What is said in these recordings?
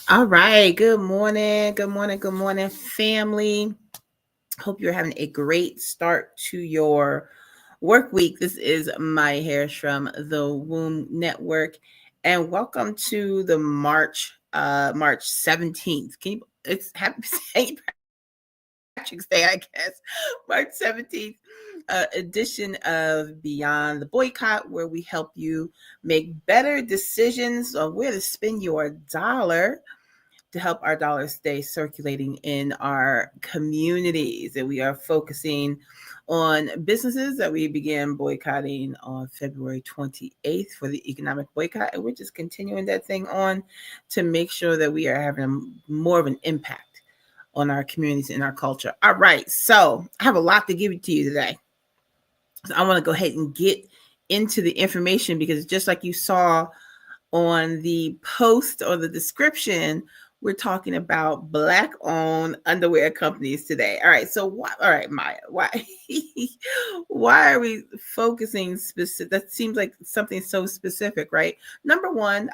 All right. Good morning. Good morning. Good morning, family. Hope you're having a great start to your work week. This is Maya Harris from the Womb Network, and welcome to the March 17th. It's happy St. Patrick's Day, I guess. March 17th. Edition of Beyond the Boycott, where we help you make better decisions on where to spend your dollar to help our dollars stay circulating in our communities. And we are focusing on businesses that we began boycotting on February 28th for the economic boycott. And we're just continuing that thing on to make sure that we are having more of an impact on our communities and our culture. All right. So I have a lot to give to you today. So I want to go ahead and get into the information because just like you saw on the post or the description, we're talking about Black-owned underwear companies today. All right, so why? All right, Maya, why? Why are we focusing specific? That seems like something so specific, right? Number one,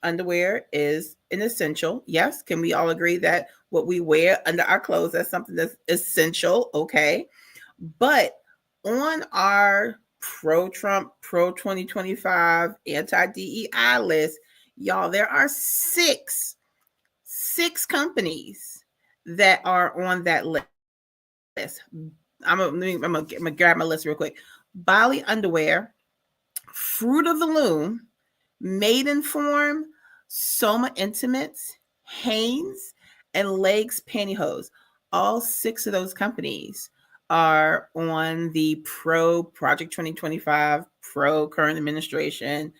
underwear is an essential. Yes, can we all agree that what we wear under our clothes, that's something that's essential? Okay, but on our pro-Trump, pro-2025, anti-DEI list, y'all, there are six companies that are on that list. I'm gonna grab my list real quick. Bali Underwear, Fruit of the Loom, Maidenform, Soma Intimates, Hanes, and Legs Pantyhose. All six of those companies are on the pro Project 2025, pro current administration,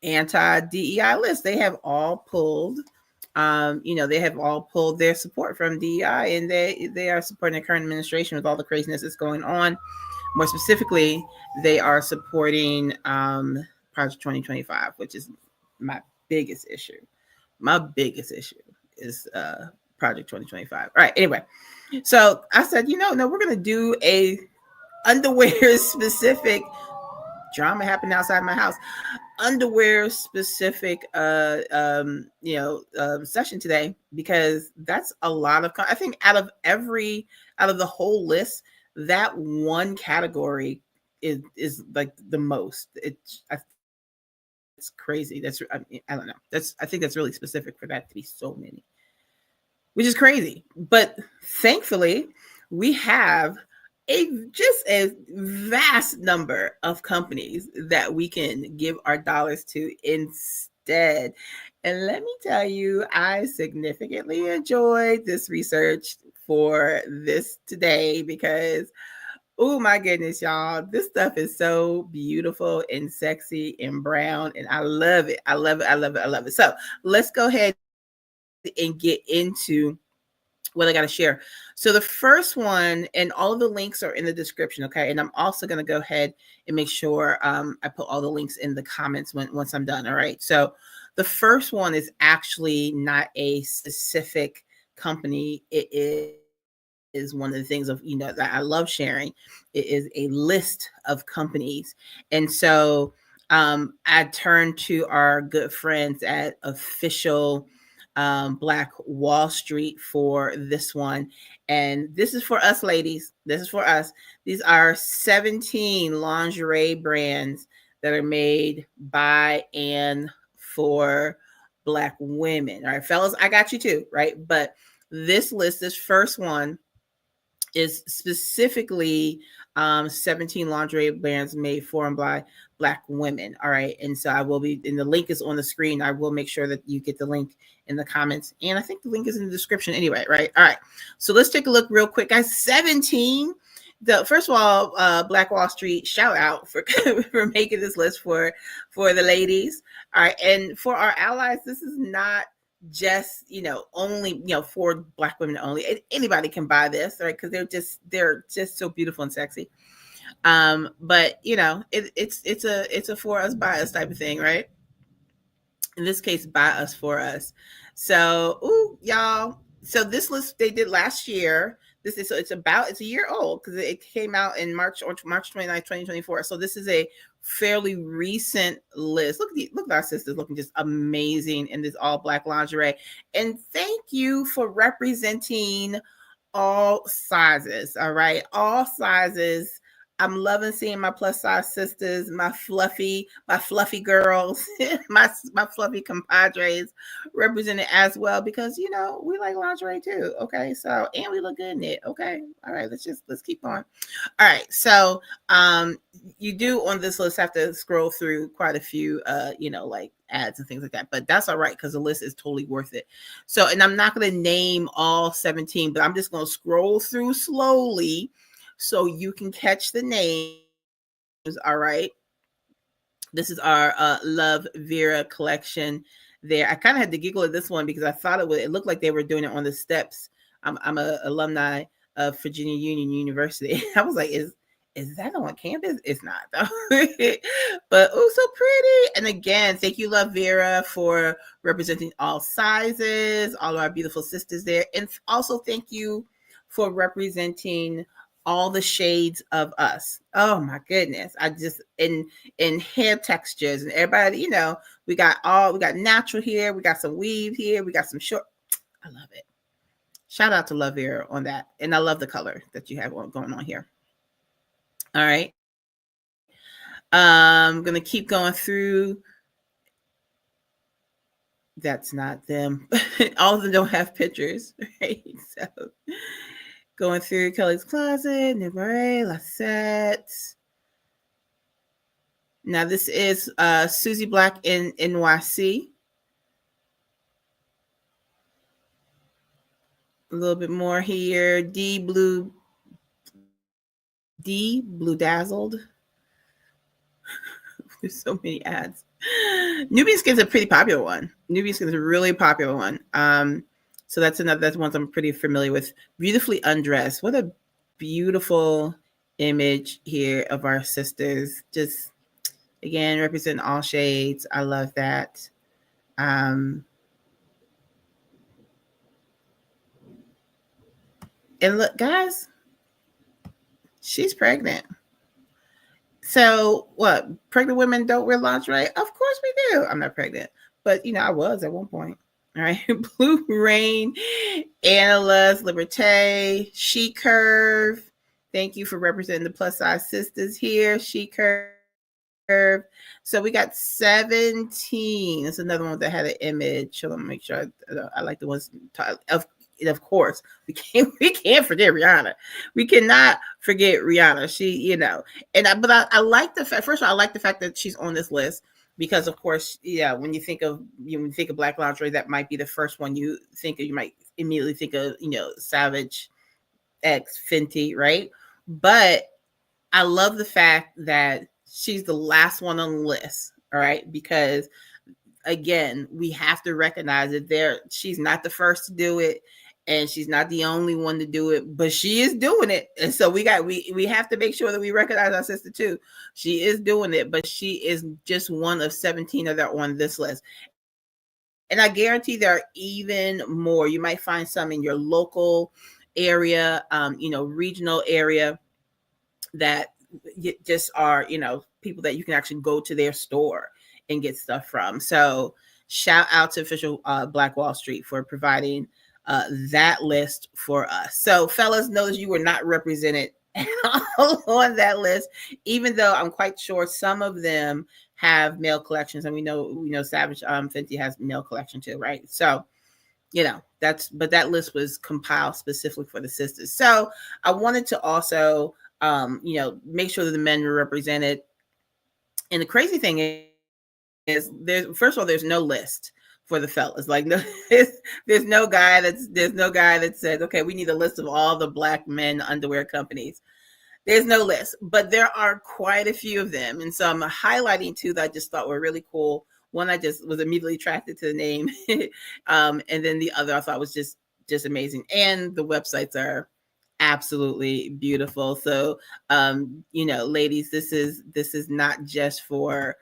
anti-DEI list. They have all pulled, they have all pulled their support from DEI, and they are supporting the current administration with all the craziness that's going on. More specifically, they are supporting Project 2025, which is my biggest issue. My biggest issue is Project 2025. All right. Anyway, so I said, no, we're gonna do a underwear specific drama happened outside my house. Underwear specific session today, because that's a lot of I think out of the whole list, that one category is like the most. It's crazy. I don't know. I think that's really specific for that to be so many, which is crazy. But thankfully, we have just a vast number of companies that we can give our dollars to instead. And let me tell you, I significantly enjoyed this research for this today because, oh my goodness, y'all, this stuff is so beautiful and sexy and brown, and I love it. I love it. I love it. I love it. So let's go ahead and get into what I got to share. So the first one, and all of the links are in the description, okay? And I'm also going to go ahead and make sure I put all the links in the comments once I'm done, all right? So the first one is actually not a specific company. It is one of the things that I love sharing. It is a list of companies. And so I turned to our good friends at Official Black Wall Street for this one. And this is for us, ladies. This is for us. These are 17 lingerie brands that are made by and for Black women. All right, fellas, I got you too, right? But this list, this first one, is specifically 17 lingerie brands made for and by Black women. All right. And so I will be, and the link is on the screen. I will make sure that you get the link in the comments. And I think the link is in the description anyway, right? All right. So let's take a look real quick, guys. 17. First of all, Black Wall Street, shout out for for making this list for the ladies. All right. And for our allies, this is not just only for Black women only. Anybody can buy this, right? Because they're just so beautiful and sexy. But it's a for us by us type of thing, right? In this case, by us for us. So y'all, so this list they did last year. It's a year old because it came out in March 29th, 2024. So this is a fairly recent list. Look at our sisters looking just amazing in this all Black lingerie. And thank you for representing all sizes. All right, all sizes. I'm loving seeing my plus size sisters, my fluffy girls, my fluffy compadres represented as well, because we like lingerie too. Okay, so and we look good in it. Okay, all right, let's keep going. All right, so you do on this list have to scroll through quite a few like ads and things like that, but that's all right because the list is totally worth it. So, and I'm not going to name all 17, but I'm just going to scroll through slowly so you can catch the names. All right, this is our Love Vera collection there. I kind of had to giggle at this one because I thought it looked like they were doing it on the steps. I'm a alumni of Virginia Union University. I was like, is that on campus? It's not though. But so pretty. And again, thank you, Love Vera, for representing all sizes, all of our beautiful sisters there. And also thank you for representing all the shades of us. Oh my goodness. I just in hair textures and everybody, we got natural here, we got some weave here, we got some short. I love it. Shout out to Love Vera on that. And I love the color that you have going on here. All right. I'm going to keep going through. That's not them. All of them don't have pictures, right? So going through Kelly's Closet, Nibare, Lassette. Now this is Susie Black in NYC. A little bit more here. D Blue Dazzled. There's so many ads. Nubian Skin's a pretty popular one. Nubian Skin's a really popular one. So that's one I'm pretty familiar with. Beautifully Undressed. What a beautiful image here of our sisters. Just again, representing all shades. I love that. And look, guys, she's pregnant. So what? Pregnant women don't wear lingerie? Of course we do. I'm not pregnant, but I was at one point. All right. Blue Rain, Annalise, Liberté, She Curve. Thank you for representing the plus size sisters here. She Curve. So we got 17. That's another one that had an image. So let me make sure I like the ones of course, we can't forget Rihanna. We cannot forget Rihanna. She, but I like the fact. First of all, I like the fact that she's on this list because, of course, when you think of Black lingerie, that might be the first one you think of. You might immediately think of Savage X, Fenty, right? But I love the fact that she's the last one on the list. All right, because again, we have to recognize that she's not the first to do it. And she's not the only one to do it, but she is doing it. And so we have to make sure that we recognize our sister too. She is doing it, but she is just one of 17 that are on this list. And I guarantee there are even more. You might find some in your local area, regional area that just are, people that you can actually go to their store and get stuff from. So shout out to official Black Wall Street for providing that list for us. So fellas, notice you were not represented And all on that list, even though I'm quite sure some of them have male collections, and we know Savage Fenty has male collection too, right? So but that list was compiled specifically for the sisters. So I wanted to also make sure that the men were represented. And the crazy thing is first of all, there's no list for the fellas. Like no, there's no guy that says, okay, we need a list of all the Black men underwear companies. There's no list, but there are quite a few of them. And so I'm highlighting two that I just thought were really cool. One, I just was immediately attracted to the name. And then the other I thought was just amazing. And the websites are absolutely beautiful. So, ladies, this is not just for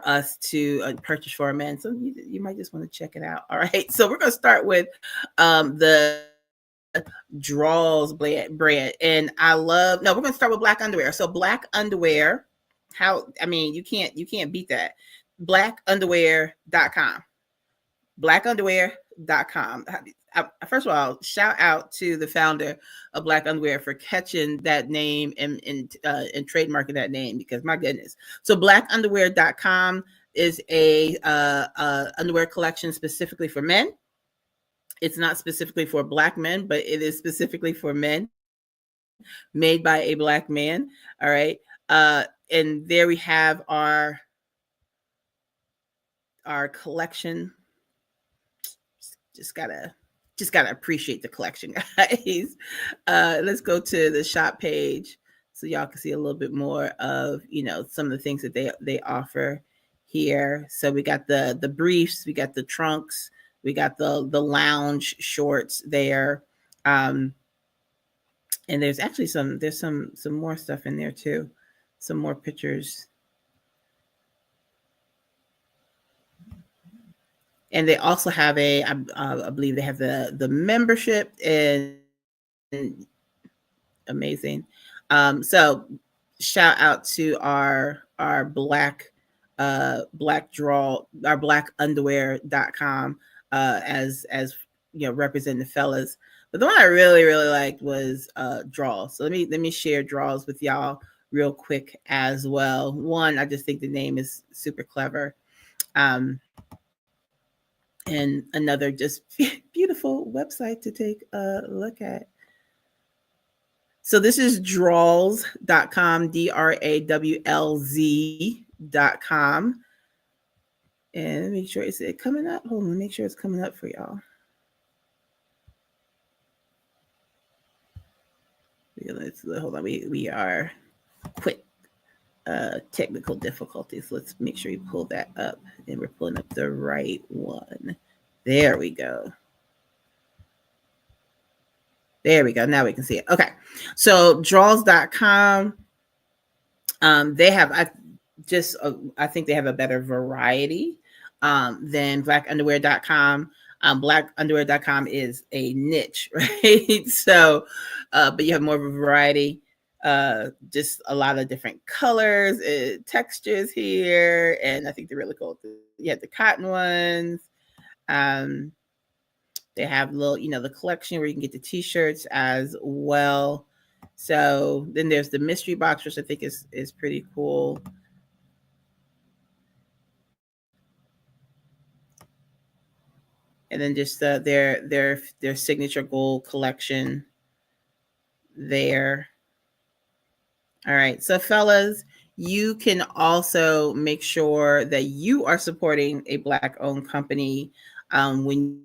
us to purchase for our men. So you might just want to check it out. All right. So we're going to start with the Draws brand. And we're going to start with Black underwear. So Black underwear, you can't beat that. Blackunderwear.com. Blackunderwear.com. First of all, shout out to the founder of Black Underwear for catching that name and trademarking that name, because my goodness. So blackunderwear.com is a underwear collection specifically for men. It's not specifically for Black men, but it is specifically for men, made by a Black man. All right. And there we have our collection. Just gotta appreciate the collection, guys. Let's go to the shop page so y'all can see a little bit more of some of the things that they offer here. So we got the briefs, we got the trunks, we got the lounge shorts there, and there's actually some more stuff in there too, some more pictures. And they also have I believe they have the membership, and amazing. So shout out to our Black Draw, our blackunderwear.com, as representing the fellas. But the one I really, really liked was Draws. So let me share Draws with y'all real quick as well. One, I just think the name is super clever. And another just beautiful website to take a look at. So this is drawlz.com, DRAWLZ.com. And make sure it's coming up. Hold on, make sure it's coming up for y'all. Hold on, we are quick technical difficulties. Let's make sure you pull that up, and we're pulling up the right one. There we go. There we go. Now we can see it. Okay. So draws.com, they have, I think they have a better variety than blackunderwear.com. Blackunderwear.com is a niche, right? So, but you have more of a variety, just a lot of different colors, textures here. And I think they're really cool. You have the cotton ones. They have the collection where you can get the t-shirts as well. So then there's the mystery box, which I think is pretty cool. And then just their signature gold collection there. All right. So fellas, you can also make sure that you are supporting a Black-owned company when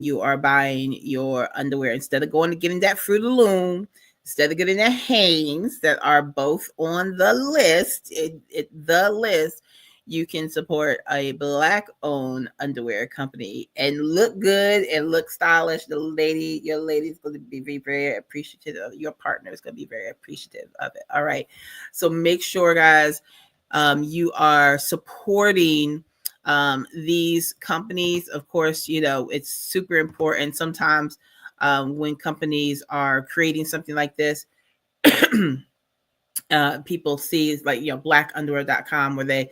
you are buying your underwear. Instead of going to getting that Fruit of the Loom, instead of getting that Hanes, that are both on the list, you can support a Black-owned underwear company and look good and look stylish. Your lady's going to be very, very appreciative of it. Your partner is going to be very appreciative of it. All right. So make sure, guys, you are supporting these companies. Of course, it's super important. Sometimes when companies are creating something like this, people see it's like, blackunderwear.com, where they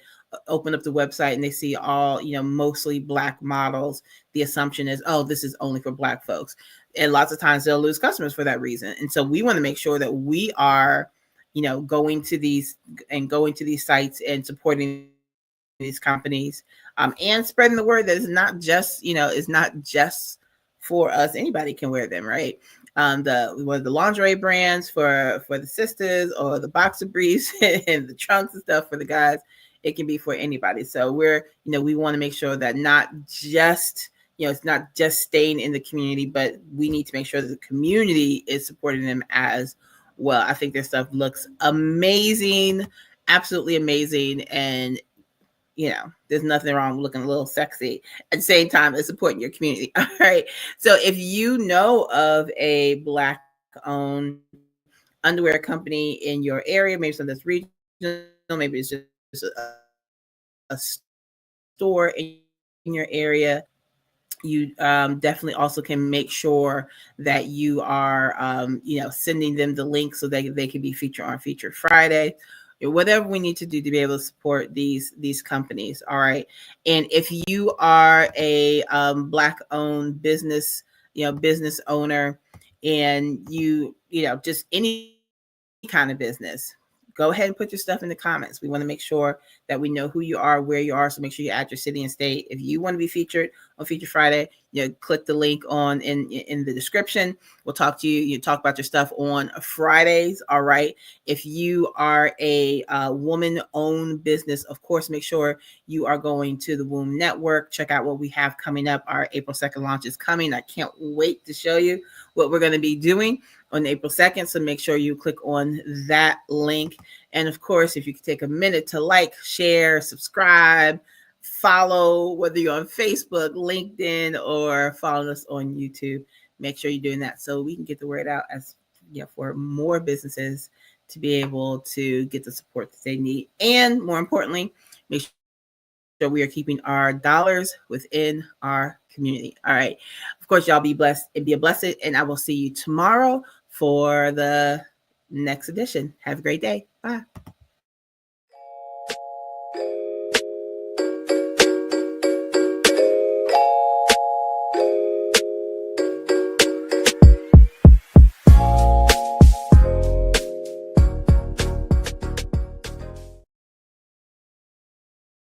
open up the website and they see all, mostly Black models. The assumption is, oh, this is only for Black folks. and lots of times they'll lose customers for that reason. And so we want to make sure that we are, going to these sites and supporting these companies, and spreading the word that it's not just, it's not just for us. Anybody can wear them, right? The lingerie brands for the sisters, or the boxer briefs and the trunks and stuff for the guys. It can be for anybody. So we want to make sure that not just, it's not just staying in the community, but we need to make sure that the community is supporting them as well. I think their stuff looks amazing, absolutely amazing. And there's nothing wrong with looking a little sexy at the same time as supporting your community. All right. So if you know of a Black owned underwear company in your area, maybe something that's regional, maybe it's just a store in your area, you definitely also can make sure that you are, sending them the link so that they can be featured on Feature Friday, or whatever we need to do to be able to support these companies. All right. And if you are a Black owned business, business owner, and just any kind of business, go ahead and put your stuff in the comments. We want to make sure that we know who you are, where you are. So make sure you add your city and state. If you want to be featured on Feature Friday, click the link on in the description. We'll talk to you. You talk about your stuff on Fridays. All right. If you are a woman-owned business, of course, make sure you are going to the Womb Network. Check out what we have coming up. Our April 2nd launch is coming. I can't wait to show you what we're going to be doing on April 2nd. So make sure you click on that link. And of course, if you could take a minute to like, share, subscribe, follow, whether you're on Facebook, LinkedIn, or follow us on YouTube, make sure you're doing that so we can get the word out for more businesses to be able to get the support that they need. And more importantly, make sure we are keeping our dollars within our community. All right. Of course, y'all be blessed and be a blessing. And I will see you tomorrow for the next edition. Have a great day. Bye.